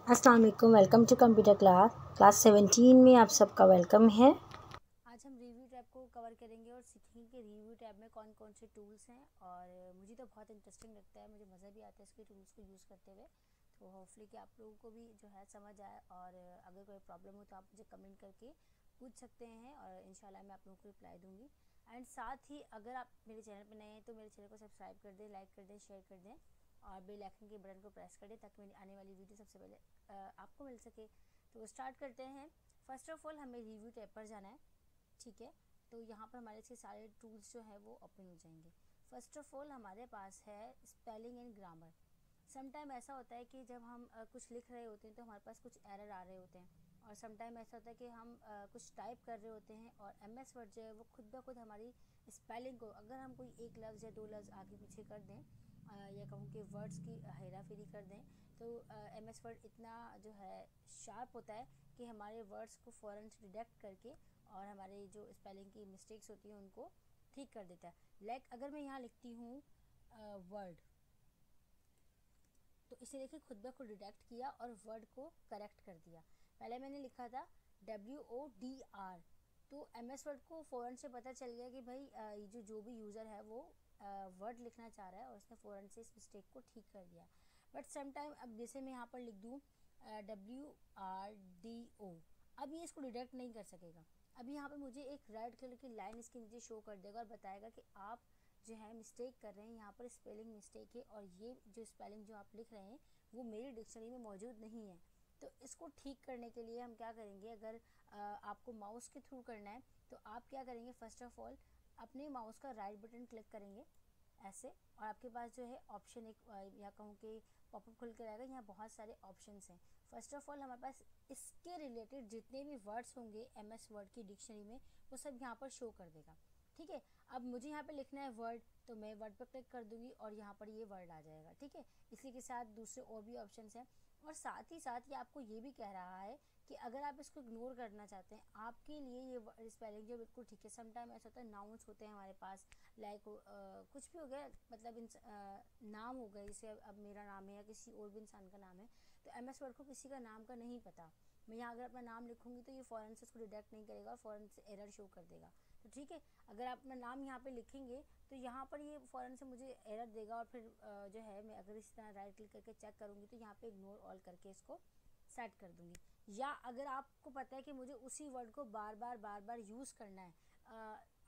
अस्सलाम वालेकुम। Welcome to computer class 17 में आप सबका वेलकम है। आज हम रिव्यू टैब को कवर करेंगे और सीखेंगे कि रिव्यू टैब में कौन कौन से टूल्स हैं। और मुझे तो बहुत इंटरेस्टिंग लगता है, मुझे मज़ा भी आता है इसके टूल्स को यूज़ करते हुए। तो होपफुली कि आप लोगों को भी जो है समझ आए, और अगर कोई प्रॉब्लम हो तो आप मुझे कमेंट करके पूछ सकते हैं और इंशाल्लाह मैं आप लोगों को रिप्लाई दूँगी। एंड साथ ही अगर आप मेरे चैनल पर नए हैं तो मेरे चैनल को सब्सक्राइब कर दें, लाइक कर दें, शेयर कर दें और बेल आइकन के बटन को प्रेस कर दें ताकि मेरी आने वाली वीडियो सबसे पहले आपको मिल सके। तो स्टार्ट करते हैं। फर्स्ट ऑफ ऑल हमें रिव्यू टैब पर जाना है, ठीक है। तो यहाँ पर हमारे इसके सारे टूल्स जो है वो ओपन हो जाएंगे। फर्स्ट ऑफ ऑल हमारे पास है spelling and grammar. Some time ऐसा होता है कि जब हम कुछ लिख रहे होते हैं तो हमारे पास कुछ एरर आ रहे होते हैं, और सम टाइम ऐसा होता है कि हम कुछ टाइप कर रहे होते हैं और एमएस वर्ड जो है वो खुद ब खुद हमारी स्पेलिंग को, अगर हम कोई एक लफ्ज़ या दो लफ्ज़ आगे पीछे कर दें या कहूँ कि वर्ड्स की हेरा फेरी कर दें, तो एमएस वर्ड इतना जो है शार्प होता है कि हमारे वर्ड्स को फ़ौरन डिटेक्ट करके और हमारे जो स्पेलिंग की मिस्टेक्स होती हैं उनको ठीक कर देता है। लाइक अगर मैं यहाँ लिखती हूँ वर्ड, तो इसे देखिए खुद ब खुद डिटेक्ट किया और वर्ड को करेक्ट कर दिया। पहले मैंने लिखा था WODR, तो एमएस वर्ड को फ़ौरन से पता चल गया कि भाई जो भी यूज़र है वो वर्ड लिखना चाह रहा है, और उसने फ़ौरन से इस मिस्टेक को ठीक कर दिया। बट सम टाइम अब जैसे मैं यहाँ पर लिख दूँ WRDO, अब ये इसको डिटेक्ट नहीं कर सकेगा। अब यहाँ पे मुझे एक रेड कलर की लाइन इसके नीचे शो कर देगा और बताएगा कि आप जो है मिस्टेक कर रहे हैं, यहाँ पर स्पेलिंग मिस्टेक है और ये जो स्पेलिंग जो आप लिख रहे हैं वो मेरी डिक्शनरी में मौजूद नहीं है। तो इसको ठीक करने के लिए हम क्या करेंगे, अगर आपको माउस के थ्रू करना है तो आप क्या करेंगे, फर्स्ट ऑफ ऑल अपने माउस का राइट बटन क्लिक करेंगे ऐसे, और आपके पास जो है ऑप्शन एक या कहूँ कि पॉपअप खुल कर आएगा। यहाँ बहुत सारे ऑप्शंस हैं। फर्स्ट ऑफ ऑल हमारे पास इसके रिलेटेड जितने भी वर्ड्स होंगे एमएस वर्ड की डिक्शनरी में वो सब यहाँ पर शो कर देगा, ठीक है। अब मुझे यहाँ पे लिखना है वर्ड, तो मैं वर्ड पर क्लिक कर दूंगी और यहाँ पर ये वर्ड आ जाएगा, ठीक है। इसी के साथ दूसरे और भी ऑप्शंस हैं, और साथ ही साथ ये आपको ये भी कह रहा है कि अगर आप इसको इग्नोर करना चाहते हैं आपके लिए ये स्पेलिंग जो बिल्कुल ठीक है। समटाइम ऐसा होता है नाउन्स होते हैं हमारे पास, लाइक कुछ भी हो गया, मतलब नाम हो गए, जैसे अब मेरा नाम है या किसी और भी इंसान का नाम है, तो एमएस वर्ड को किसी का नाम का नहीं पता। मैं यहाँ अगर अपना नाम लिखूंगी तो ये फ़ौरन से उसको डिटेक्ट नहीं करेगा और फ़ौरन से एरर शो कर देगा। तो ठीक है, अगर आप अपना नाम यहाँ पे लिखेंगे तो यहाँ पर ये फ़ौरन से मुझे एरर देगा, और फिर जो है मैं अगर इस तरह राइट क्लिक करके चेक करूँगी तो यहाँ पे इग्नोर ऑल करके इसको सेट कर दूँगी। या अगर आपको पता है कि मुझे उसी वर्ड को बार बार यूज़ करना है,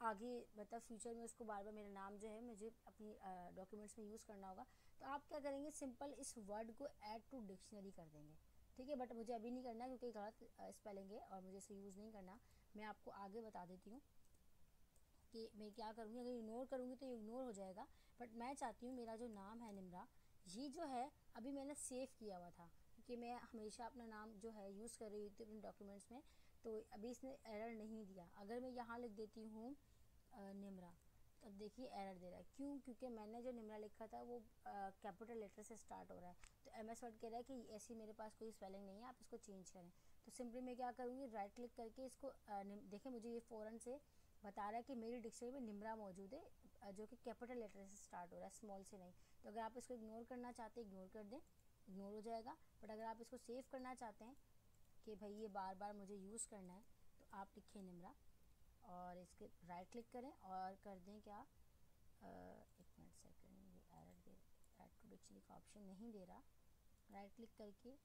आगे मतलब फ्यूचर में उसको बार बार मेरा नाम जो है मुझे अपनी डॉक्यूमेंट्स में यूज़ करना होगा, तो आप क्या करेंगे, सिंपल इस वर्ड को ऐड टू डिक्शनरी कर देंगे, ठीक है। बट मुझे अभी नहीं करना क्योंकि गलत स्पेलिंग है और मुझे इसे यूज़ नहीं करना। मैं आपको आगे बता देती हूँ कि मैं क्या करूँगी। अगर इग्नोर करूँगी तो ये इग्नोर हो जाएगा, बट मैं चाहती हूँ मेरा जो नाम है निम्रा, ये जो है अभी मैंने सेव किया हुआ था क्योंकि मैं हमेशा अपना नाम जो है यूज़ कर रही थी अपने डॉक्यूमेंट्स में, तो अभी इसने एरर नहीं दिया। अगर मैं यहाँ लिख देती हूँ निम्रा, तो अब देखिए एरर दे रहा है। क्यों? क्योंकि मैंने जो निम्रा लिखा था वो कैपिटल लेटर से स्टार्ट हो रहा है, तो एमएस वर्ड कह रहा है कि ऐसी मेरे पास कोई स्पेलिंग नहीं है, आप इसको चेंज करें। तो सिंपली मैं क्या करूँगी, राइट क्लिक करके इसको देखें, मुझे ये फ़ौरन से बता रहा है कि मेरी डिक्शनरी में निम्रा मौजूद है जो कि कैपिटल लेटर से स्टार्ट हो रहा है, स्मॉल से नहीं। तो अगर आप इसको इग्नोर करना चाहते हैं इग्नोर कर दें, इग्नोर हो जाएगा। बट अगर आप इसको सेव करना चाहते हैं कि भाई ये बार बार मुझे यूज़ करना है, तो आप लिखें निम्रा और इसके राइट क्लिक करें और कर दें क्या, एक मिनट सेकेंड, ये एरर दे, ऐड टू डिक्शनरी का ऑप्शन नहीं दे रहा। राइट क्लिक करके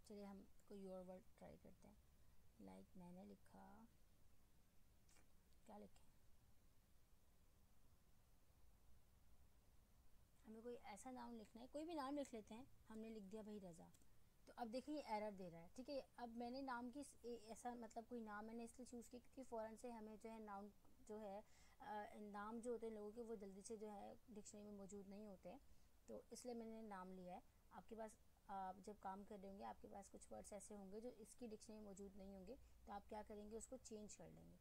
चलिए हम कोई और वर्ड ट्राई करते हैं। लाइक मैंने लिखा, क्या लिखें, हमें कोई ऐसा नाम लिखना है, कोई भी नाम लिख लेते हैं। हमने लिख दिया भाई रज़ा, तो अब देखिए ये एरर दे रहा है, ठीक है। अब मैंने नाम की ऐसा मतलब कोई नाम मैंने इसलिए चूज़ किया क्योंकि फ़ौरन से हमें जो है नाम जो है नाम जो होते हैं लोगों के वो जल्दी से जो है डिक्शनरी में मौजूद नहीं होते हैं, तो इसलिए मैंने नाम लिया है। आपके पास आप जब काम कर रहे होंगे आपके पास कुछ वर्ड्स ऐसे होंगे जो इसकी डिक्शनरी में मौजूद नहीं होंगे, तो आप क्या करेंगे, उसको चेंज कर लेंगे,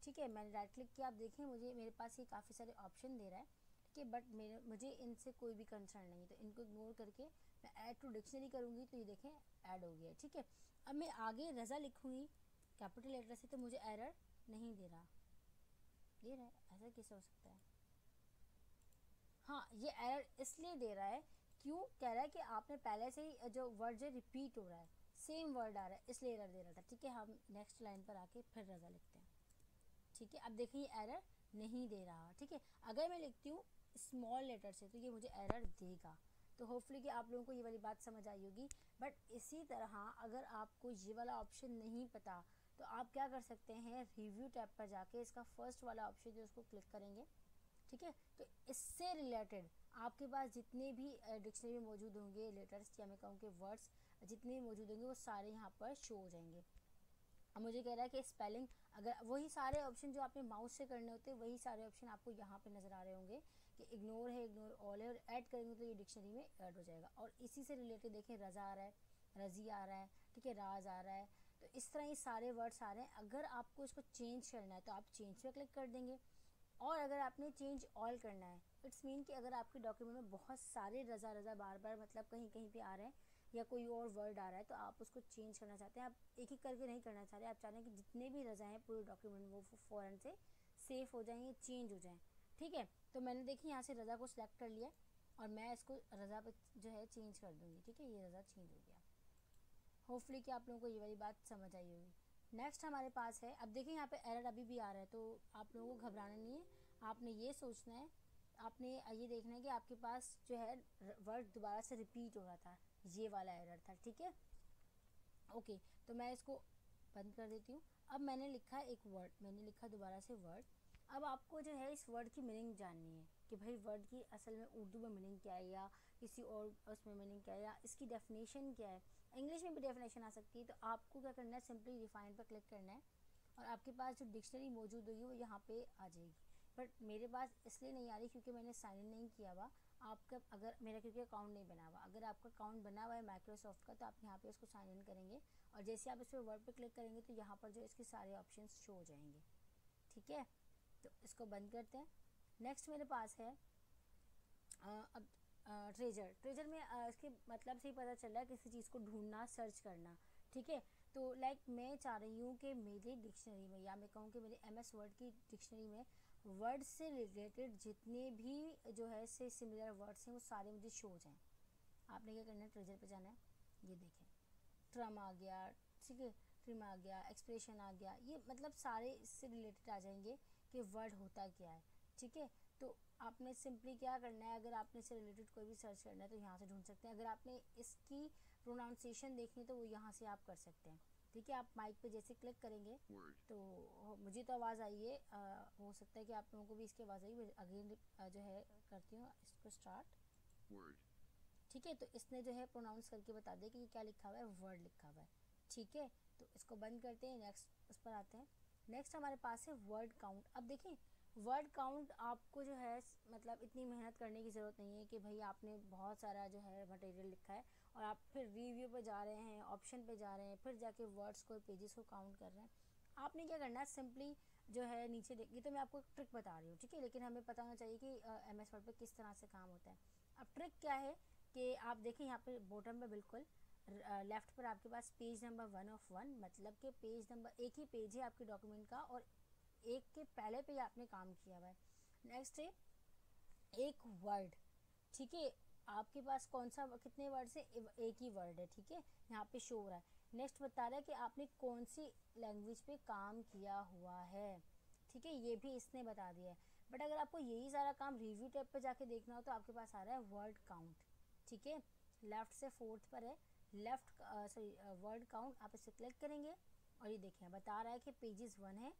ठीक है। मैंने राइट क्लिक किया, आप देखें मुझे मेरे पास ये काफ़ी सारे ऑप्शन दे रहा है, ठीक है। बट मुझे इनसे कोई भी कंसर्न नहीं है, तो इनको इग्नोर करके मैं ऐड टू डिक्शनरी करूँगी तो ये देखें ऐड हो गया, ठीक है। अब मैं आगे रज़ा लिखूँगी कैपिटल लेटर से, तो मुझे एरर नहीं दे रहा, दे रहा है, ऐसा कैसे हो सकता है। हाँ, ये एरर इसलिए दे रहा है क्यों कह रहा है कि आपने पहले से ही जो वर्ड जो रिपीट हो रहा है, सेम वर्ड आ रहा है, इसलिए एरर दे रहा था। ठीक है, हम नेक्स्ट लाइन पर आके फिर रज़ा लिखते हैं। ठीक है, अब देखिए एरर नहीं दे रहा। ठीक है, अगर मैं लिखती हूँ स्मॉल लेटर से तो ये मुझे एरर देगा। तो होपफुली कि आप लोगों को ये वाली बात समझ आई होगी। बट इसी तरह अगर आपको ये वाला ऑप्शन नहीं पता तो आप क्या कर सकते हैं, रिव्यू टैब पर जाके इसका फर्स्ट वाला ऑप्शन जो उसको क्लिक करेंगे। ठीक है, तो इससे रिलेटेड आपके पास जितने भी डिक्शनरी में मौजूद होंगे लेटर्स या मैं कहूँ कि वर्ड्स जितने भी मौजूद होंगे वो सारे यहाँ पर शो हो जाएंगे। अब मुझे कह रहा है कि स्पेलिंग, अगर वही सारे ऑप्शन जो आपने माउस से करने होते हैं वही सारे ऑप्शन आपको यहाँ पे नज़र आ रहे होंगे कि इग्नोर है, इग्नोर ऑल है, और ऐड करेंगे तो ये डिक्शनरी में ऐड हो जाएगा। और इसी से रिलेटेड देखें रज़ा आ रहा है, रज़ी आ रहा है, ठीक है, राज आ रहा है। तो इस तरह ये सारे वर्ड्स आ रहे हैं। अगर आपको इसको चेंज करना है तो आप चेंज पे क्लिक कर देंगे, और अगर आपने चेंज ऑल करना है इट्स मीन कि अगर आपके डॉक्यूमेंट में बहुत सारे रज़ा रज़ा बार बार मतलब कहीं कहीं पे आ रहे हैं या कोई और वर्ड आ रहा है तो आप उसको चेंज करना चाहते हैं, आप एक एक करके नहीं करना चाह रहे, आप चाह रहे हैं कि जितने भी रज़ा हैं पूरे डॉक्यूमेंट वो फ़ौरन से सेव हो जाएँ, चेंज हो जाएँ। ठीक है, तो मैंने देखिए यहाँ से रज़ा को सिलेक्ट कर लिया और मैं इसको रज़ा पर जो है चेंज कर दूँगी। ठीक है, ये रज़ा चेंज हो गया। होपफुली कि आप लोगों को ये वाली बात समझ आई होगी। नेक्स्ट हमारे पास है, अब देखिए यहाँ पे एरर अभी भी आ रहा है तो आप लोगों को घबराना नहीं है। आपने ये सोचना है, आपने ये देखना है कि आपके पास जो है वर्ड दोबारा से रिपीट हो रहा था, ये वाला एरर था। ठीक है, ओके, तो मैं इसको बंद कर देती हूँ। अब मैंने लिखा एक वर्ड, मैंने लिखा दोबारा से वर्ड। अब आपको जो है इस वर्ड की मीनिंग जाननी है कि भाई वर्ड की असल में उर्दू में मीनिंग क्या है या किसी और उसमें मीनिंग क्या है या इसकी डेफिनेशन क्या है। इंग्लिश में भी डेफिनेशन आ सकती है। तो आपको क्या करना है, सिंपली डिफाइन पर क्लिक करना है और आपके पास जो डिक्शनरी मौजूद होगी वो यहाँ पे आ जाएगी। बट मेरे पास इसलिए नहीं आ रही क्योंकि मैंने साइन इन नहीं किया हुआ। आपका अगर मेरा क्योंकि अकाउंट नहीं बना हुआ, अगर आपका अकाउंट बना हुआ है माइक्रोसॉफ्ट का तो आप यहाँ पे उसको साइन इन करेंगे और जैसे आप इस पर वर्ड पे क्लिक करेंगे तो यहाँ पर जो इसके सारे ऑप्शन शो हो जाएंगे। ठीक है, तो इसको बंद करते हैं। नेक्स्ट मेरे पास है अब ट्रेजर। ट्रेजर में इसके मतलब से ही पता चल रहा है किसी चीज़ को ढूंढना, सर्च करना। ठीक है, तो लाइक मैं चाह रही हूँ कि मेरी डिक्शनरी में या मैं कहूँ कि मेरे MS वर्ड की डिक्शनरी में वर्ड से रिलेटेड जितने भी जो है से सिमिलर वर्ड्स हैं वो सारे मुझे शो हो जाएँ। आपने क्या करना है, ट्रेजर पे जाना है, ये देखें ट्रम आ गया, ठीक है, ट्रिम आ गया, एक्सप्रेशन आ गया, ये मतलब सारे इससे रिलेटेड आ जाएंगे कि वर्ड होता क्या है। ठीक है, तो आपने सिंपली क्या करना है, अगर आपने इससे रिलेटेड कोई भी सर्च करना है तो यहाँ से ढूंढ सकते हैं। अगर आपने इसकी प्रोनाउंसिएशन देखनी है तो वो यहाँ से आप कर सकते हैं। ठीक है, आप माइक पे जैसे क्लिक करेंगे तो मुझे तो आवाज़ आई है, हो सकता है कि आप लोगों को भी इसकी आवाज़ आई। अगेन जो है करती हूँ इसको स्टार्ट। ठीक है, तो इसने जो है प्रोनाउंस करके बता दिया कि ये क्या लिखा हुआ है, वर्ड लिखा हुआ है। ठीक है, तो इसको बंद करते हैं, नेक्स्ट उस पर आते हैं। नेक्स्ट हमारे पास है वर्ड काउंट। अब देखें वर्ड काउंट आपको जो है मतलब इतनी मेहनत करने की ज़रूरत नहीं है कि भाई आपने बहुत सारा जो है मटेरियल लिखा है और आप फिर रिव्यू पे जा रहे हैं, ऑप्शन पे जा रहे हैं, फिर जाके वर्ड्स को, पेजेस को काउंट कर रहे हैं। आपने क्या करना है, सिंपली जो है नीचे देखिए, तो मैं आपको एक ट्रिक बता रही हूँ। ठीक है, लेकिन हमें पता होना चाहिए कि MS वर्ड पर किस तरह से काम होता है। अब ट्रिक क्या है कि आप देखें यहाँ पे बॉटम में बिल्कुल लेफ़्ट पर आपके पास पेज नंबर 1 of 1, मतलब कि पेज नंबर, एक ही पेज है आपके डॉक्यूमेंट का और एक के पहले पे आपने काम किया हुआ है। नेक्स्ट है एक वर्ड। ठीक है, आपके पास कौन सा, कितने वर्ड से, एक ही वर्ड है। ठीक है, यहाँ पे शो हो रहा है। नेक्स्ट बता रहा है कि आपने कौन सी लैंग्वेज पे काम किया हुआ है। ठीक है, ये भी इसने बता दिया है। बट अगर आपको यही सारा काम रिव्यू टैब पे जाके देखना हो तो आपके पास आ रहा है वर्ड काउंट। ठीक है, लेफ्ट से फोर्थ पर है, लेफ्ट सॉरी वर्ड काउंट, आप इसे क्लिक करेंगे और ये देखें बता रहा है कि पेजेस 1 है,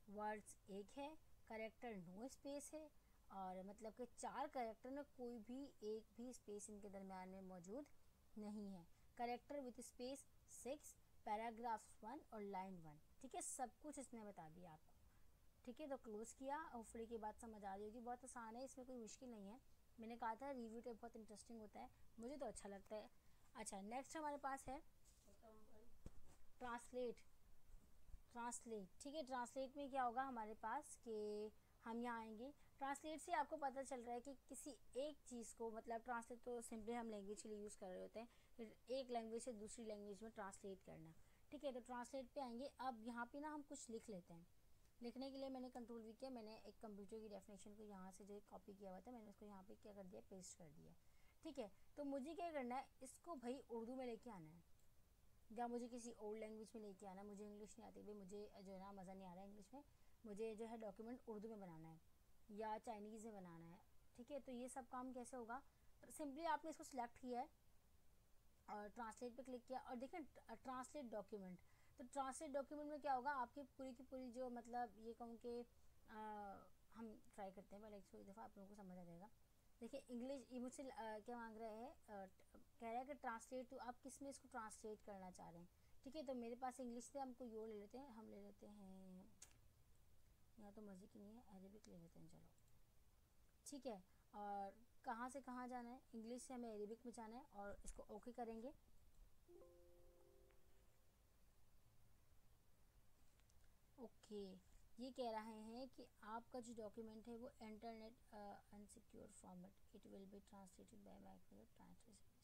वर्ड्स 1 है, करेक्टर नो स्पेस है, और मतलब कि 4 करेक्टर में कोई भी एक भी स्पेस इनके दरम्यान में मौजूद नहीं है। करेक्टर विथ स्पेस 6, पैराग्राफ्स 1 और लाइन 1। ठीक है, सब कुछ इसने बता दिया आपको। ठीक है, तो क्लोज किया। होपफुली की बात समझ आ रही होगी, बहुत आसान है, इसमें कोई मुश्किल नहीं है। मैंने कहा था रिव्यू टेप बहुत इंटरेस्टिंग होता है, मुझे तो अच्छा लगता है। अच्छा, नेक्स्ट हमारे पास है ट्रांसलेट। ठीक है, ट्रांसलेट में क्या होगा हमारे पास कि हम यहाँ आएंगे। ट्रांसलेट से आपको पता चल रहा है कि किसी एक चीज़ को, मतलब ट्रांसलेट तो सिंपली हम लैंग्वेज के लिए यूज़ कर रहे होते हैं, फिर एक लैंग्वेज से दूसरी लैंग्वेज में ट्रांसलेट करना। ठीक है, तो ट्रांसलेट पे आएंगे। अब यहाँ पे ना हम कुछ लिख लेते हैं। लिखने के लिए मैंने कंट्रोल V किया, मैंने एक कंप्यूटर की डेफिनेशन को यहाँ से जो कॉपी किया हुआ था मैंने उसको यहाँ पे क्या कर दिया, पेस्ट कर दिया। ठीक है। तो मुझे क्या करना है, इसको भाई उर्दू में लेके आना है, या मुझे किसी और लैंग्वेज में लेके आना है। मुझे इंग्लिश नहीं आती भाई, मुझे जो है ना मज़ा नहीं आ रहा है इंग्लिश में, मुझे जो है डॉक्यूमेंट उर्दू में बनाना है या चाइनीज़ में बनाना है। ठीक है, तो ये सब काम कैसे होगा, सिंपली आपने इसको सिलेक्ट किया है और ट्रांसलेट पे क्लिक किया और देखें ट्रांसलेट डॉक्यूमेंट। तो ट्रांसलेट डॉक्यूमेंट में क्या होगा, आपकी पूरी की पूरी जो मतलब ये कहूँ कि हम ट्राई करते हैं पहले इसको, एक दफ़ा आप लोगों को समझ आ जाएगा। देखिए इंग्लिश ये मुझसे क्या मांग रहा है, कह रहा है कि ट्रांसलेट, तो आप किस में इसको ट्रांसलेट करना चाह रहे हैं। ठीक है, तो मेरे पास इंग्लिश से हमको यो ले लेते हैं, हम ले लेते हैं, यहाँ तो मज़े की नहीं है, अरेबिक ले लेते हैं चलो। ठीक है, और कहाँ से कहाँ जाना है, इंग्लिश से हमें अरेबिक में जाना है और इसको ओके करेंगे। ओके, ये कह रहे हैं कि आपका जो डॉक्यूमेंट है वो internet unsecure format, it will be translated by Microsoft translation.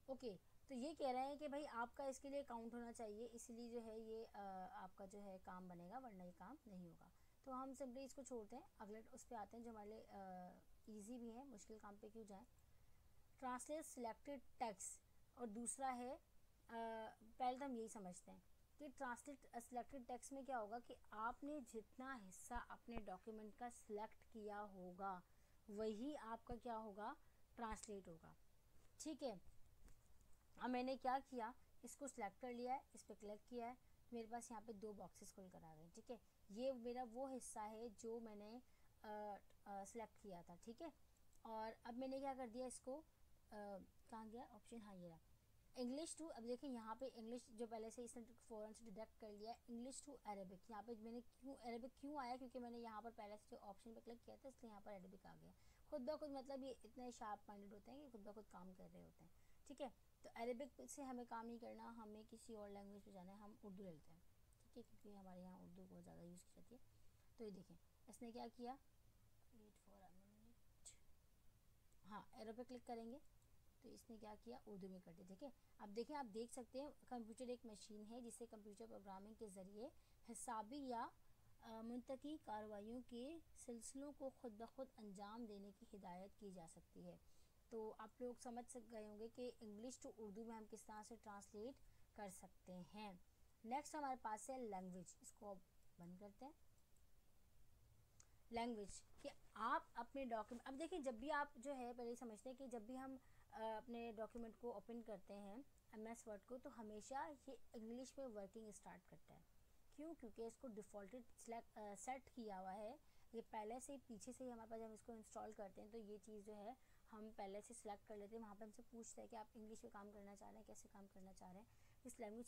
Okay, तो ये कह रहे हैं कि भाई आपका इसके लिए अकाउंट होना चाहिए, इसलिए जो है ये आपका जो है काम बनेगा, वरना ये काम नहीं होगा। तो हम सिंपली इसको छोड़ते हैं, अगले उस पर आते हैं जो हमारे लिए ईजी भी है, मुश्किल काम पे क्यों जाएं। ट्रांसलेट सिलेक्टेड टेक्स्ट, और दूसरा है पहले तो हम यही समझते हैं कि ट्रांसलेट सिलेक्टेड टेक्स्ट में क्या होगा कि आपने जितना हिस्सा अपने डॉक्यूमेंट का सिलेक्ट किया होगा वही आपका क्या होगा, ट्रांसलेट होगा। ठीक है, अब मैंने क्या किया, इसको सिलेक्ट कर लिया है, इस पर क्लिक किया है, मेरे पास यहाँ पे दो बॉक्सेस खुल कर आ गए। ठीक है, ये मेरा वो हिस्सा है जो मैंने सिलेक्ट किया था। ठीक है, और अब मैंने क्या कर दिया, इसको कहाँ गया ऑप्शन, हाँ ये रहा, इंग्लिश टू। अब देखिए यहाँ पे इंग्लिश जो पहले से इसने फ़ौरन से डिडक्ट कर लिया है, इंग्लिश टू अरेबिक। यहाँ पे मैंने क्यों अरेबिक क्यों आया, क्योंकि मैंने यहाँ पर पहले से जो ऑप्शन पे क्लिक किया था इसलिए यहाँ पर अरेबिक आ गया। खुद ब खुद मतलब ये इतने शार्प माइंडेड होते हैं कि खुद ब खुद काम कर रहे होते हैं। ठीक है, तो अरेबिक से हमें काम नहीं करना, हमें किसी और लैंग्वेज पे जाना है, हम उर्दू ले लेते हैं। ठीक है, क्योंकि हमारे यहाँ उर्दू बहुत ज़्यादा यूज़ की जाती है। तो ये देखें इसने क्या किया, वेट फॉर अ मिनट, हाँ एरो पे क्लिक करेंगे तो इसने क्या किया, उर्दू में कर दिया। ठीक है, अब देखें, आप देख सकते हैं कंप्यूटर एक मशीन है जिसे कंप्यूटर प्रोग्रामिंग के ज़रिए हिसाबी या मुंतकी कार्रवाइयों के सिलसिलों को खुद ब खुद अंजाम देने की हिदायत की जा सकती है। तो आप लोग समझ गए होंगे कि इंग्लिश टू उर्दू में हम किस तरह से ट्रांसलेट कर सकते हैं। नेक्स्ट हमारे पास है लैंग्वेज, इसको बंद करते हैं। लैंग्वेज कि आप अपने डॉक्यूमेंट, अब देखिए जब भी आप जो है पहले समझते हैं कि जब भी हम अपने डॉक्यूमेंट को ओपन करते हैं MS वर्ड को, तो हमेशा ये इंग्लिश में वर्किंग स्टार्ट करता है। क्यों, क्योंकि इसको डिफ़ॉल्टेड सेट किया हुआ है, ये पहले से पीछे से ही हमारे पास, जब हम इसको इंस्टॉल करते हैं तो ये चीज़ जो है हम पहले से सिलेक्ट कर लेते हैं। वहाँ पे हमसे पूछता है कि आप इंग्लिश में काम करना चाह रहे हैं, कैसे काम करना चाह रहे हैं, किस लैंग्वेज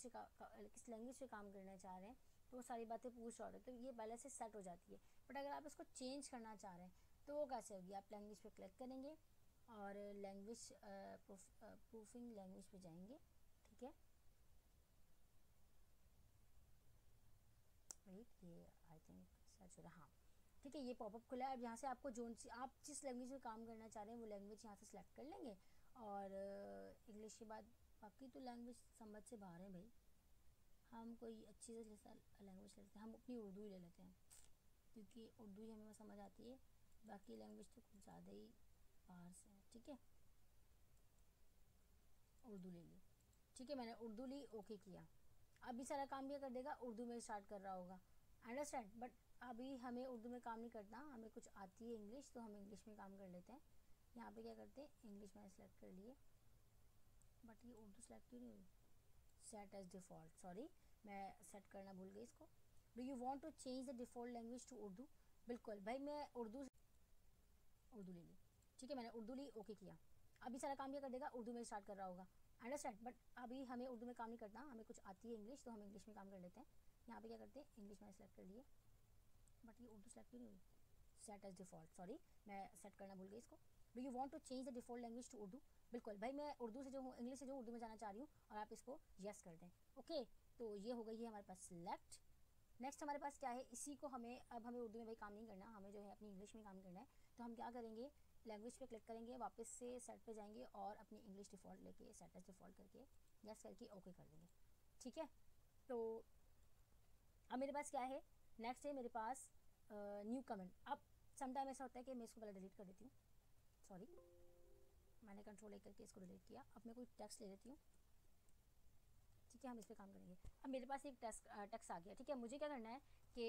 से काम करना चाह रहे हैं, तो वो सारी बातें पूछ रहे होते हैं, तो ये पहले से सेट हो जाती है। बट अगर आप इसको चेंज करना चाह रहे हैं तो वो कैसे होगी, आप लैंग्वेज पे क्लिक करेंगे और लैंग्वेज प्रूफिंग लैंग्वेज पे जाएंगे। ठीक है, वेट ये आई थिंक सर्च हो रहा, हाँ ठीक है, ये पॉपअप खुला है। अब यहाँ से आपको जो आप जिस लैंग्वेज में काम करना चाह रहे हैं वो लैंग्वेज यहाँ से सिलेक्ट कर लेंगे, और इंग्लिश के बाद बाकी तो लैंग्वेज समझ से बाहर है भाई, हम कोई अच्छी से लैंग्वेज लेते हैं, हम अपनी उर्दू ही ले लेते हैं क्योंकि उर्दू ही हमें समझ आती है, बाकी लैंग्वेज तो कुछ ज़्यादा ही बाहर से है। ठीक है, उर्दू ले ली। ठीक है, मैंने उर्दू ली, ओके किया। अभी सारा काम क्या कर देगा, उर्दू में स्टार्ट कर रहा होगा, अंडरस्टैंड। बट अभी हमें उर्दू में काम नहीं करना, हमें कुछ आती है इंग्लिश, तो हम इंग्लिश में काम कर लेते हैं। यहाँ पे क्या करते हैं, इंग्लिश मैंने सेलेक्ट कर लिए, बट ये उर्दू सेलेक्ट क्यों नहीं हुई, सेट एज डिफ़ॉल्ट, सॉरी मैं सेट करना भूल गई इसको। Do you want to change the default language to Urdu, बिल्कुल भाई मैं उर्दू ले ली। ठीक है, मैंने उर्दू ली, ओके किया। अभी सारा काम क्या कर देगा, उर्दू में स्टार्ट कर रहा होगा, अंडरस्टैंड। बट अभी हमें उर्दू में काम नहीं करना, हमें कुछ आती है इंग्लिश, तो हम इंग्लिश में काम कर लेते हैं। यहाँ पे क्या करते हैं, इंग्लिश मैंने सेलेक्ट कर लिए, बट ये उर्दू सेलेक्ट क्यों नहीं हुई, सेट एज डिफ़ॉल्ट, सॉरी मैं सेट करना भूल गई इसको। Do you want to change the default language to Urdu, बिल्कुल भाई मैं उर्दू से जो हूँ, इंग्लिश से जो उर्दू में जाना चाह रही हूँ, और आप इसको यस कर दें। ओके, तो ये हो गई है हमारे पास सिलेक्ट। नेक्स्ट हमारे पास क्या है, इसी को हमें, अब हमें उर्दू में भाई काम नहीं करना, हमें जो है अपनी इंग्लिश में काम करना है। तो हम क्या करेंगे, लैंग्वेज पे क्लिक करेंगे, वापस से सेट पे जाएंगे और अपनी इंग्लिश डिफ़ॉल्ट लेके सेट एज डिफ़ॉल्ट करके यस करके ओके कर देंगे। ठीक है, तो अब मेरे पास क्या है, नेक्स्ट है मेरे पास न्यू कमेंट। अब समटाइम ऐसा होता है कि मैं इसको पहले डिलीट कर देती हूँ, सॉरी मैंने कंट्रोल लेकर के इसको डिलीट किया। अब मैं कोई टेक्स्ट ले लेती हूँ, ठीक है, हम इस पर काम करेंगे। अब मेरे पास एक टेक्स्ट आ गया, ठीक है। मुझे क्या करना है कि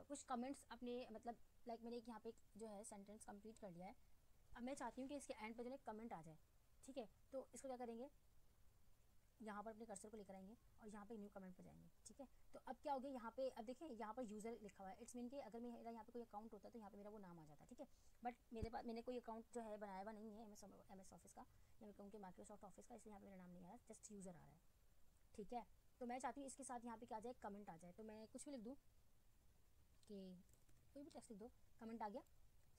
कुछ कमेंट्स अपने मतलब लाइक मैंने एक यहाँ पे एक जो है सेंटेंस कंप्लीट कर लिया है। अब मैं चाहती हूँ कि इसके एंड पर जो है कमेंट आ जाए, ठीक है। तो इसको क्या करेंगे, यहाँ पर अपने कर्सर को लेकर आएंगे और यहाँ पे न्यू कमेंट पर जाएंगे, ठीक है। तो अब क्या हो गया यहाँ पे, अब देखिए यहाँ पर यूज़र लिखा हुआ है, इट्स मीन कि अगर मेरा यहाँ पे कोई अकाउंट होता तो यहाँ पे मेरा वो नाम आ जाता, ठीक है। बट मेरे पास मैंने कोई अकाउंट जो है बनाया हुआ नहीं है MS ऑफिस का, या मैं कहूँ कि माइक्रोसॉफ्ट ऑफिस का, इसलिए यहाँ पे मेरा नाम नहीं आ रहा, जस्ट यूज़र आ रहा है, ठीक है। तो मैं चाहती हूँ इसके साथ यहाँ पे क्या आ जाए, कमेंट आ जाए। तो मैं कुछ भी लिख दूँ कि कोई भी टेक्स्ट लिख दो, कमेंट आ गया,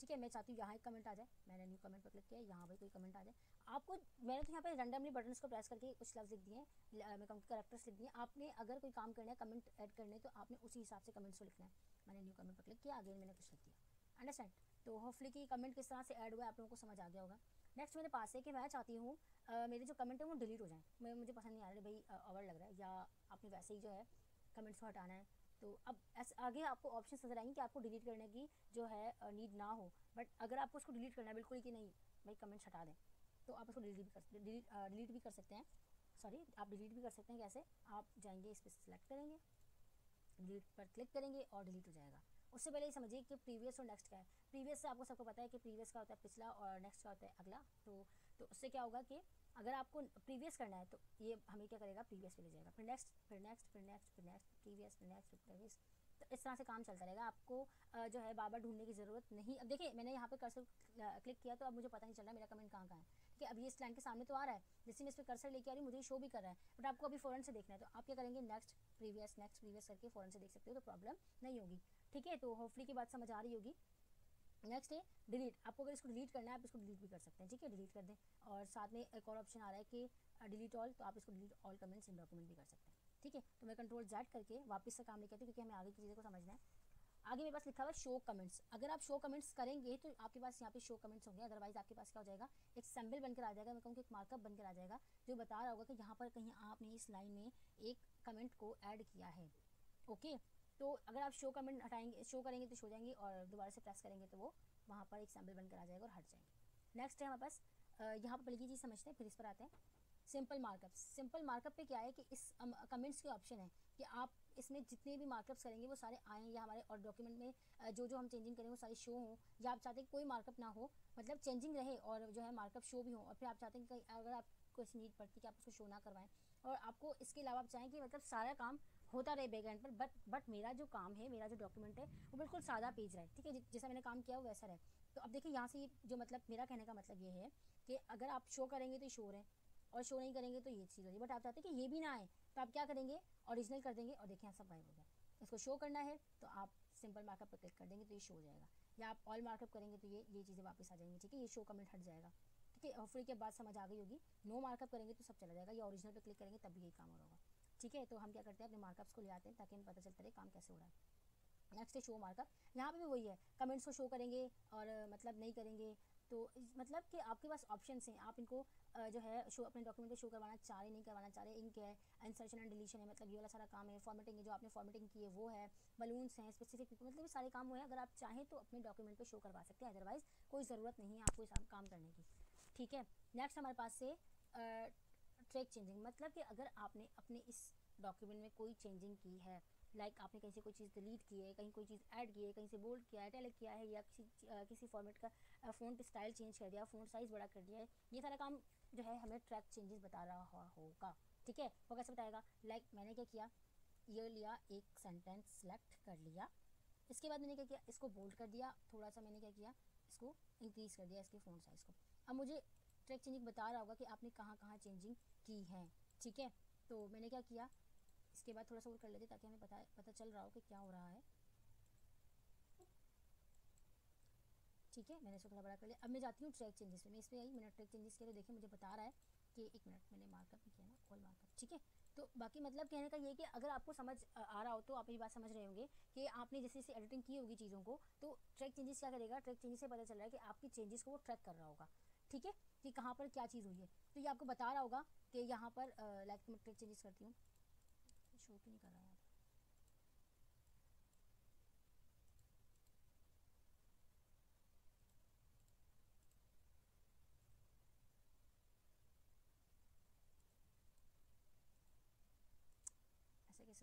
ठीक है। मैं चाहती हूँ यहाँ एक कमेंट आ जाए, मैंने न्यू कमेंट पर क्लिक किया, यहाँ पर कोई कमेंट आ जाए। आपको मैंने तो यहाँ पे रैंडमली बटन्स को प्रेस करके कुछ लफ्ज़ लिख दिए, मैं कहूँ कैरेक्टर्स लिख दिए। आपने अगर कोई काम करना है, कमेंट ऐड करने, तो आपने उसी हिसाब से कमेंट्स को लिखना है। मैंने न्यू कमेंट पर क्लिक किया, अगेन मैंने कुछ लिख दिया, अंडरस्टैंड। तो होपफुली कि कमेंट किस तरह से ऐड हुआ है आप लोगों को समझ आ गया होगा। नेक्स्ट मेरे पास है कि मैं चाहती हूँ मेरे जो कमेंट है वो डिलीट हो जाए, मुझे पसंद नहीं आ रहा भाई, ओवर लग रहा है, या आपने वैसे ही जो है कमेंट्स को हटाना है। तो अब आगे आपको ऑप्शन नजर आएंगे कि आपको डिलीट करने की जो है नीड ना हो, बट अगर आपको उसको डिलीट करना है बिल्कुल ही कि नहीं भाई कमेंट्स हटा दें, तो आप उसको डिलीट भी कर सकते हैं। सॉरी, आप डिलीट भी कर सकते हैं। कैसे, आप जाएंगे इस पर सेलेक्ट करेंगे, डिलीट पर क्लिक करेंगे और डिलीट हो जाएगा। उससे पहले ये समझिए कि प्रीवियस और नेक्स्ट क्या है। प्रीवियस से आपको सबको पता है कि प्रीवियस का होता है पिछला और नेक्स्ट का होता है अगला। तो उससे क्या होगा कि अगर आपको प्रीवियस करना है तो ये हमें क्या करेगा, प्रीवियस पे ले जाएगा, फिर नेक्स्ट, फिर नेक्स्ट, फिर नेक्स्ट, फिर नेक्स्ट, प्रीवियस, फिर नेक्स्ट, फिर प्रीवियस। तो इस तरह से काम चलता रहेगा, आपको जो है बार बार ढूंढने की ज़रूरत नहीं। अब देखिए मैंने यहाँ पे कर्सर क्लिक किया तो अब मुझे पता नहीं चल रहा मेरा कमेंट कहाँ है, ठीक है। अब ये इस लाइन के सामने तो आ रहा है, जैसे मैं इस पर कर्सर लेके आ रही हूँ मुझे शो भी कर रहा है, बट आपको अभी फ़ौरन से देखना है। तो आप क्या करेंगे, नेक्स्ट प्रीवियस करके फ़ौरन से देख सकते हो, तो प्रॉब्लम नहीं होगी, ठीक है। तो होपफुली की बात समझ आ रही होगी। नेक्स्ट है डिलीट। आपको अगर इसको डिलीट करना है आप इसको डिलीट भी कर सकते हैं, ठीक है, डिलीट कर दें। और साथ में एक और ऑप्शन आ रहा है कि डिलीट ऑल, तो आप इसको delete all comments in document भी कर सकते हैं, ठीक है। तो मैं कंट्रोल Z करके वापस से काम नहीं करती क्योंकि हमें आगे की चीज़ों को समझना है। आगे मेरे पास लिखा हुआ है शो कमेंट्स। अगर आप शो कमेंट्स करेंगे तो आपके पास यहाँ पे शो कमेंट्स होंगे, अदरवाइज आपके पास क्या हो जाएगा, एक सिंबल बनकर आ जाएगा, मैं कहूँ कि एक मार्कअप बनकर आ जाएगा जो बता रहा होगा कि यहाँ पर कहीं आपने इस लाइन में एक कमेंट को ऐड किया है, ओके। तो अगर आप शो कमेंट हटाएंगे, शो करेंगे तो शो जाएंगे, और दोबारा से प्रेस करेंगे तो वो वहाँ पर एक सैम्पल बनकर आ जाएगा और हट जाएंगे। नेक्स्ट है हमारे पास यहाँ पर पहले की चीज़ समझते हैं, फिर इस पर आते हैं। Simple markup. सिंपल मार्कअप पे क्या है कि इस कमेंट्स के ऑप्शन है कि आप इसमें जितने भी मार्कअप्स करेंगे वो सारे आएँ, या हमारे और डॉक्यूमेंट में जो हम चेंजिंग करेंगे वो सारे शो हों, या आप चाहते हैं कोई मार्कअप ना हो, मतलब चेंजिंग रहे और जो है मार्कअप शो भी हो, और फिर आप चाहते हैं कि अगर आपको इस नीड पड़ती है कि आप उसको शो ना करवाएं, और आपको इसके अलावा आप चाहें कि मतलब सारा काम होता रहे बैक एंड पर, बट मेरा जो काम है, मेरा जो डॉक्यूमेंट है वो बिल्कुल सादा पेज रहे, ठीक है, जैसा मैंने काम किया वो वैसा रहे। तो अब देखिए यहाँ से जो मतलब मेरा कहने का मतलब ये है कि अगर आप शो करेंगे तो शो रहे, और शो नहीं करेंगे तो ये चीज़ होगी, बट आप चाहते हैं कि ये भी ना आए, तो आप क्या करेंगे, ओरिजिनल कर देंगे, और देखिए यहाँ सब गायब हो गया। इसको शो करना है तो आप सिंपल मार्कअप पर क्लिक कर देंगे तो ये शो हो जाएगा, या आप ऑल मार्कअप करेंगे तो ये चीज़ें वापस आ जाएंगी, ठीक है, ये शो कमेंट हट जाएगा, ठीक है। होपफुली के बाद समझ आ गई होगी। नो मार्कअप करेंगे तो सब चला जाएगा, या ओरिजिनल पर क्लिक करेंगे तब भी यही काम हो रहा होगा, ठीक है। तो हम क्या करते हैं, अपने मार्कअप्स को ले आते हैं ताकि हमें पता चलता रहे काम कैसे हो रहा है। नेक्स्ट है शो मार्कअप। यहाँ पे भी वही है, कमेंट्स को शो करेंगे और मतलब नहीं करेंगे, तो मतलब कि आपके पास ऑप्शंस हैं, आप इनको जो है शो अपने डॉक्यूमेंट पे शो करवाना चाह रहे, नहीं करवाना चाह रहे। इंक है, इंसर्शन एंड डिलीशन है, मतलब ये वाला सारा काम है। फॉर्मेटिंग है, जो आपने फॉर्मेटिंग की है वो है। बलून्स हैं, स्पेसिफिक, मतलब ये सारे काम हुए हैं। अगर आप चाहें तो अपने डॉक्यूमेंट पे शो करवा सकते हैं, अदरवाइज कोई ज़रूरत नहीं है आपको इस काम करने की, ठीक है। नेक्स्ट हमारे पास से ट्रैक चेंजिंग, मतलब कि अगर आपने अपने इस डॉक्यूमेंट में कोई चेंजिंग की है, लाइक आपने कहीं से कोई चीज़ डिलीट की है, कहीं कोई चीज़ ऐड की है, कहीं से बोल्ड किया है, इटैलिक किया है, या किसी फॉर्मेट का फ़ॉन्ट स्टाइल चेंज कर दिया, फ़ॉन्ट साइज़ बड़ा कर दिया है, ये सारा काम जो है हमें ट्रैक चेंजेस बता रहा होगा, ठीक है। वो कैसे बताएगा, लाइक मैंने क्या किया, ये लिया, एक सेंटेंस सेलेक्ट कर लिया, इसके बाद मैंने क्या किया, इसको बोल्ड कर दिया थोड़ा सा, मैंने क्या किया, इसको इंक्रीज़ कर दिया, इसके फ़ॉन्ट साइज़ को। अब मुझे ट्रैक चेंजिंग बता रहा होगा कि आपने कहाँ कहाँ चेंजिंग की है, ठीक है। तो मैंने क्या किया, इसके बाद थोड़ा सा और कर लेते ताकि हमें पता चल रहा हो कि क्या हो रहा है, ठीक है। मैंने इसको थोड़ा बड़ा कर लिया। अब मैं जाती हूँ ट्रैक चेंजेस में, मैं इस पर आई, मैंने ट्रैक चेंजेस किया तो देखिए मुझे बता रहा है कि एक मिनट, मैंने मार्कअप भी किया ना, ऑल मार्कअप, ठीक है। तो बाकी मतलब कहने का ये कि अगर आपको समझ आ रहा हो तो आप ये बात समझ रहे होंगे कि आपने जैसे जैसे एडिटिंग की होगी चीज़ों को, तो ट्रैक चेंजेस क्या करेगा, ट्रैक चेंजेस से पता चल रहा है कि आपकी चेंजेस को वो ट्रैक कर रहा होगा, ठीक है, कि कहाँ पर क्या चीज़ हुई है। तो ये आपको बता रहा होगा कि यहाँ पर लाइक मैं ट्रैक चेंजेस करती हूँ, शो क्यों नहीं कर रहा है यहाँ पर,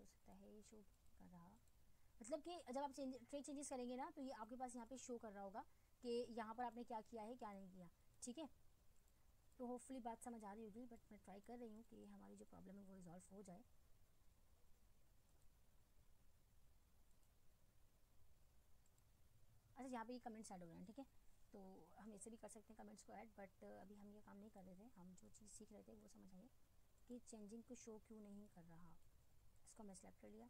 कैसे हो सकता है ये शो कर रहा, मतलब कि जब आप ट्रेक चेंजेस करेंगे ना तो ये आपके पास यहाँ पे शो कर रहा होगा कि यहाँ पर आपने क्या किया है क्या नहीं किया, ठीक है। तो होपफुली बात समझ आ रही होगी, बट मैं ट्राई कर रही हूँ कि हमारी जो प्रॉब्लम है वो रिजॉल्व हो जाए। अच्छा, यहाँ पे ये कमेंट्स ऐड हो रहे हैं, ठीक है, तो हम ऐसे भी कर सकते हैं कमेंट्स को ऐड, बट अभी हम ये काम नहीं कर रहे थे। हम जो चीज़ सीख रहे थे वो समझ आइए कि चेंजिंग को शो क्यों नहीं कर रहा। इसको हमने सेलेक्ट कर लिया,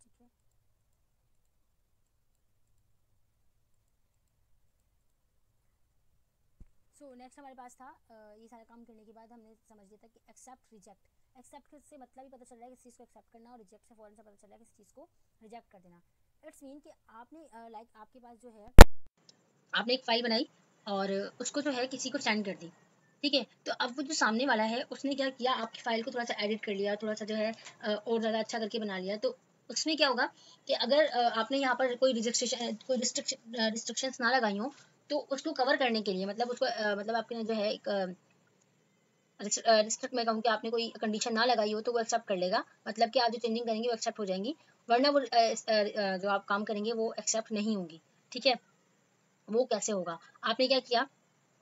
ठीक है। सो नेक्स्ट हमारे पास था ये सारा काम करने के बाद हमने समझ लिया था कि एक्सेप्ट रिजेक्ट। एक्सेप्ट से मतलब ही पता चल रहा है कि इस चीज़ को एक्सेप्ट करना, और रिजेक्ट से फ़ौरन से पता चल रहा है कि इस चीज़ को रिजेक्ट कर देना। इट्स मीन कि आपने लाइक आपके पास जो है आपने एक फाइल बनाई और उसको जो है किसी को सेंड कर दी, ठीक है। तो अब वो जो सामने वाला है उसने क्या किया, आपकी फाइल को थोड़ा सा एडिट कर लिया, थोड़ा सा जो है और ज़्यादा अच्छा करके बना लिया। तो उसमें क्या होगा कि अगर आपने यहाँ पर कोई रिस्ट्रिक्शंस ना लगाई हो, तो उसको कवर करने के लिए मतलब उसको मतलब आपके जो है एक रिस्ट्रिक्ट में कहूँ कि आपने कोई कंडीशन ना लगाई हो तो वो एक्सेप्ट कर लेगा, मतलब कि आप जो चेंजिंग करेंगे वो एक्सेप्ट हो जाएंगी, वरना वो जो आप काम करेंगे वो एक्सेप्ट नहीं होंगी, ठीक है। वो कैसे होगा, आपने क्या किया,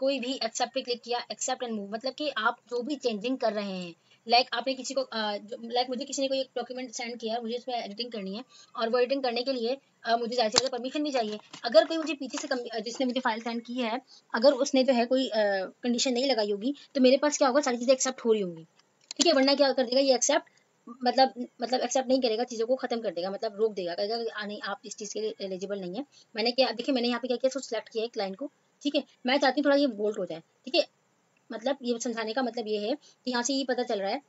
कोई भी एक्सेप्ट पे क्लिक किया, एक्सेप्ट एंड मूव, मतलब कि आप जो भी चेंजिंग कर रहे हैं, लाइक आपने किसी को लाइक मुझे किसी ने कोई एक डॉक्यूमेंट सेंड किया, मुझे उसमें एडिटिंग करनी है, और वो एडिटिंग करने के लिए मुझे जाहिर सी बात है परमिशन भी चाहिए। अगर कोई मुझे पीछे से जिसने मुझे फाइल सेंड की है, अगर उसने जो है कोई कंडीशन नहीं लगाई होगी, तो मेरे पास क्या होगा, सारी चीज़ें एक्सेप्ट हो रही होंगी, ठीक है। वरना क्या कर देगा ये एक्सेप्ट, मतलब एक्सेप्ट नहीं करेगा, चीज़ों को खत्म कर देगा, मतलब रोक देगा, कहेगा नहीं आप इस चीज़ के लिए एलिजिबल नहीं है। मैंने क्या देखिए, मैंने यहाँ पे क्या किया, उसको सिलेक्ट किया है क्लाइंट को, ठीक है। मैं चाहती हूँ थोड़ा ये बोल्ड हो जाए, ठीक है। मतलब ये समझाने का मतलब ये है कि यहाँ से ये पता चल रहा है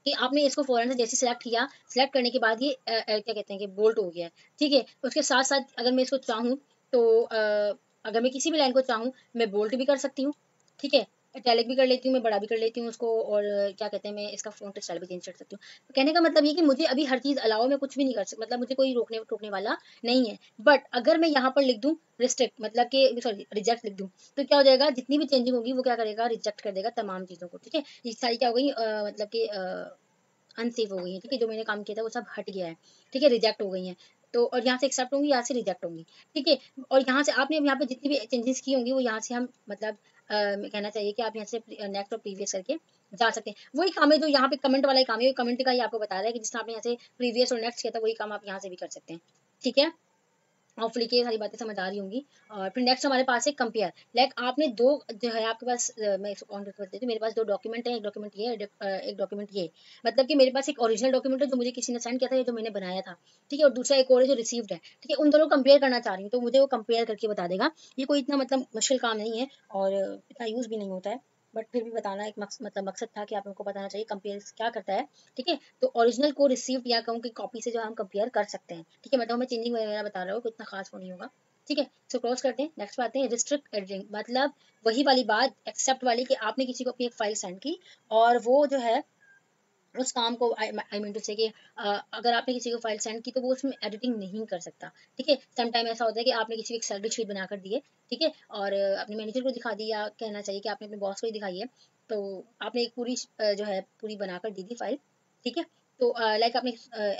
कि आपने इसको फौरन से जैसे सिलेक्ट किया, सिलेक्ट करने के बाद ये क्या कहते हैं कि बोल्ट हो गया है, ठीक है। उसके साथ साथ अगर मैं इसको चाहूँ तो अगर मैं किसी भी लाइन को चाहूँ, मैं बोल्ट भी कर सकती हूँ, ठीक है, इटैलिक भी कर लेती हूँ, मैं बड़ा भी कर लेती हूँ उसको, और क्या कहते हैं मैं इसका फ़ॉन्ट स्टाइल भी चेंज कर सकती हूँ। तो कहने का मतलब ये कि मुझे अभी हर चीज़ अलाउ, मैं कुछ भी नहीं कर सकती, मतलब मुझे कोई रोकने टोकने वाला नहीं है। बट अगर मैं यहाँ पर लिख दूँ रिस्ट्रिक्ट, मतलब कि सॉरी रिजेक्ट लिख दूँ, तो क्या हो जाएगा, जितनी भी चेंजिंग होगी वो क्या करेगा, रिजेक्ट कर देगा तमाम चीज़ों को, ठीक है। ये सारी क्या हो गई मतलब कि अनसेफ हो गई है, ठीक है। जो मैंने काम किया था वो सब हट गया है, ठीक है, रिजेक्ट हो गई हैं। तो और यहाँ से एक्सेप्ट होंगी, यहाँ से रिजेक्ट होंगी, ठीक है। और यहाँ से आपने यहाँ पे जितनी भी चेंजेस की होंगी वो यहाँ से हम मतलब कहना चाहिए कि आप यहाँ से नेक्स्ट और प्रीवियस करके जा सकते हैं। वही काम है जो यहाँ पे कमेंट वाला ही काम है, कमेंट का ही आपको बता रहा है कि जिस तरह आपने यहाँ से प्रीवियस और नेक्स्ट किया था, वही काम आप यहाँ से भी कर सकते हैं, ठीक है। होपफुली कि ये सारी बातें समझ आ रही होंगी। और फिर नेक्स्ट हमारे पास है कंपेयर, लाइक आपने दो जो है आपके पास मैं इसको ऑन कर देती हूँ, मेरे पास दो डॉक्यूमेंट है, एक डॉक्यूमेंट ये एक डॉक्यूमेंट ये, मतलब कि मेरे पास एक ओरिजिनल डॉक्यूमेंट है जो मुझे किसी ने सेंड किया था, ये जो मैंने बनाया था, ठीक है, और दूसरा एक और है जो रिसीव्ड है, ठीक है। उन दोनों कंपेयर करना चाह रही हूँ, तो मुझे वो कंपेयर करके बता देगा। ये कोई इतना मतलब मुश्किल काम नहीं है, और इतना यूज़ भी नहीं होता है, बट फिर भी बताना एक मतलब मकसद था कि आप लोगों को बताना चाहिए कंपेयर क्या करता है, ठीक है। तो ओरिजिनल को रिसीव्ड या कहूँ कि कॉपी से जो हम कंपेयर कर सकते हैं, ठीक है, मतलब मैं चेंजिंग वगैरह बता रहा हूँ, इतना खास वो नहीं होगा, ठीक है। सो क्लोज करते हैं, नेक्स्ट बात है रिस्ट्रिक्ट एडिटिंग, मतलब वही वाली बात एक्सेप्ट वाली कि आपने किसी को अपनी एक फाइल सेंड की, और वो जो है उस काम को आई मीन टू से कि अगर आपने किसी को फाइल सेंड की तो वो उसमें एडिटिंग नहीं कर सकता, ठीक है। सम टाइम ऐसा होता है कि आपने किसी को एक सैलरी शीट बनाकर दी है, ठीक है, और अपने मैनेजर को दिखा दी, या कहना चाहिए कि आपने अपने बॉस को ही दिखाई है, तो आपने एक पूरी जो है पूरी बनाकर दी थी फाइल, ठीक है। तो लाइक आपने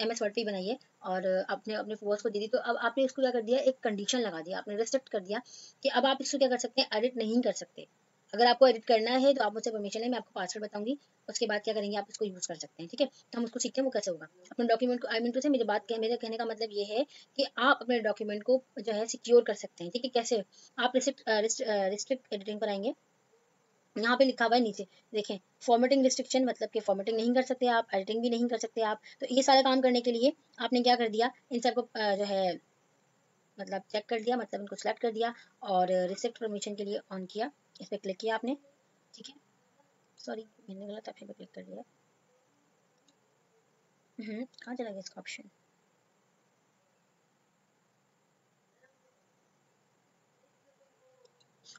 MS वर्ड पे ही बनाई है, और आपने अपने बॉस को दी थी, तो अब आपने इसको क्या कर दिया, एक कंडीशन लगा दिया, आपने रेस्ट्रिक्ट कर दिया कि अब आप इसको क्या कर सकते हैं, एडिट नहीं कर सकते। अगर आपको एडिट करना है तो आप मुझसे परमिशन है, मैं आपको पासवर्ड बताऊंगी, उसके बाद क्या करेंगे, आप इसको यूज़ कर सकते हैं, ठीक है। तो हम उसको सीखते हैं वो कैसे होगा। अपने डॉक्यूमेंट को आई मीन टू से मेरे कहने का मतलब ये है कि आप अपने डॉक्यूमेंट को जो है सिक्योर कर सकते हैं, ठीक है। कैसे आप रिस्ट्रिक्ट एडिटिंग पर आएंगे, यहाँ पे लिखा हुआ है नीचे देखें, फॉर्मेटिंग रिस्ट्रिक्शन, मतलब कि फॉर्मेटिंग नहीं कर सकते आप, एडिटिंग भी नहीं कर सकते आप। तो ये सारा काम करने के लिए आपने क्या कर दिया, इन सबको जो है मतलब चेक कर दिया, मतलब इनको सेलेक्ट कर दिया, और रिसेप्ट परमिशन के लिए ऑन किया, इस पर क्लिक किया आपने, ठीक है। सॉरी मैंने गलत ऑप्शन पर क्लिक कर दिया, कहाँ चला गया इसका ऑप्शन,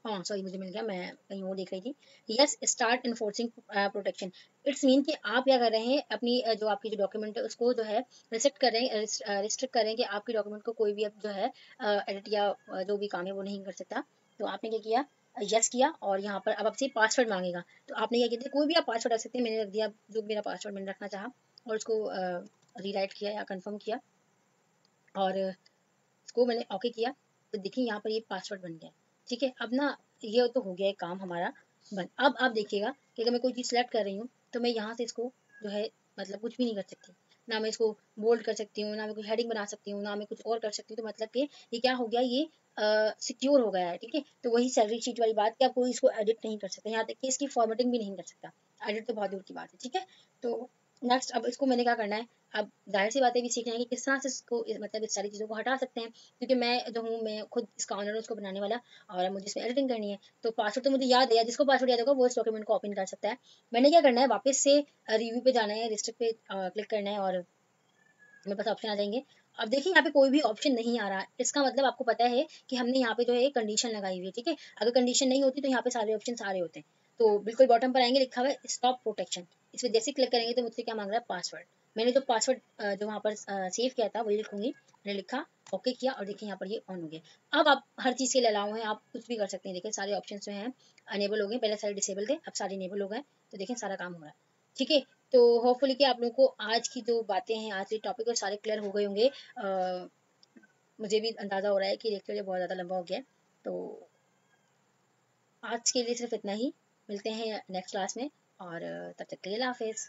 हाँ सॉरी मुझे मिल गया, मैं कहीं और देख रही थी। Yes start enforcing protection, it's mean कि आप क्या कर रहे हैं, अपनी जो आपकी जो डॉक्यूमेंट है उसको जो है रिस्ट्रिक्ट कर रहे हैं, रिस्ट्रिक्ट कर रहे हैं कि आपके डॉक्यूमेंट को कोई भी अब जो है एडिट या जो भी काम है वो नहीं कर सकता। तो आपने क्या किया, यस किया, और यहाँ पर अब आपसे पासवर्ड मांगेगा, तो आपने क्या किया, कोई भी आप पासवर्ड रख सकते हैं, मैंने रख दिया जो मेरा पासवर्ड मैंने रखना चाहा, और उसको रीराइट किया या कंफर्म किया और इसको मैंने ओके किया, तो देखिए यहाँ पर ये पासवर्ड बन गया। ठीक है, अब ना ये तो हो गया है काम हमारा बन। अब आप देखिएगा कि अगर मैं कोई चीज़ सेलेक्ट कर रही हूँ तो मैं यहाँ से इसको जो है मतलब कुछ भी नहीं कर सकती, ना मैं इसको बोल्ड कर सकती हूँ, ना मैं कोई हेडिंग बना सकती हूँ, ना मैं कुछ और कर सकती हूँ। तो मतलब कि ये क्या हो गया, ये सिक्योर हो गया है। ठीक है, तो वही सैलरी शीट वाली बात कि आप कोई इसको एडिट नहीं कर सकते, यहाँ तक कि इसकी फॉर्मेटिंग भी नहीं कर सकता। एडिट तो बहुत दूर की बात है। ठीक है, तो नेक्स्ट अब इसको मैंने क्या करना है, अब जाहिर सी बातें भी सीखना है कि किस तरह से इसको मतलब इस सारी चीज़ों को हटा सकते हैं, क्योंकि मैं जो हूँ मैं खुद इसका ऑनर हूँ, उसको बनाने वाला, और मुझे इसमें एडिटिंग करनी है। तो पासवर्ड तो मुझे याद है, जिसको पासवर्ड याद होगा वो इस डॉक्यूमेंट को ओपन कर सकता है। मैंने क्या करना है, वापस से रिव्यू पे जाना है, रिस्ट्रिक्ट पे क्लिक करना है और मेरे पास ऑप्शन आ जाएंगे। अब देखिए यहाँ पे कोई भी ऑप्शन नहीं आ रहा है, इसका मतलब आपको पता है कि हमने यहाँ पे जो है कंडीशन लगाई हुई है। ठीक है, अगर कंडीशन नहीं होती तो यहाँ पे सारे ऑप्शन सारे होते हैं। तो बिल्कुल बॉटम पर आएंगे, लिखा हुआ है स्टॉप प्रोटेक्शन, इस पर जैसे क्लिक करेंगे तो मुझसे क्या मांग रहा है, पासवर्ड। मैंने जो पासवर्ड जो वहाँ पर सेव किया था वही लिखूंगी। मैंने लिखा, ओके किया, और देखिए यहाँ पर ये ऑन हो गया। अब आप हर चीज़ के लिए अलाउ हैं, आप कुछ भी कर सकते हैं। देखिए सारे ऑप्शन जो हैं अनेबल हो गए, पहले सारे डिसेबल थे, अब सारे इनेबल हो गए। तो देखिए सारा काम हो रहा है। ठीक है, तो होपफुली कि आप लोगों को आज की जो बातें हैं, आज के टॉपिक और सारे क्लियर हो गए होंगे। मुझे भी अंदाज़ा हो रहा है कि लेक्चर बहुत ज़्यादा लंबा हो गया है। तो आज के लिए सिर्फ इतना ही, मिलते हैं नेक्स्ट क्लास में, और तब तक के लिए अल्लाह हाफिज़।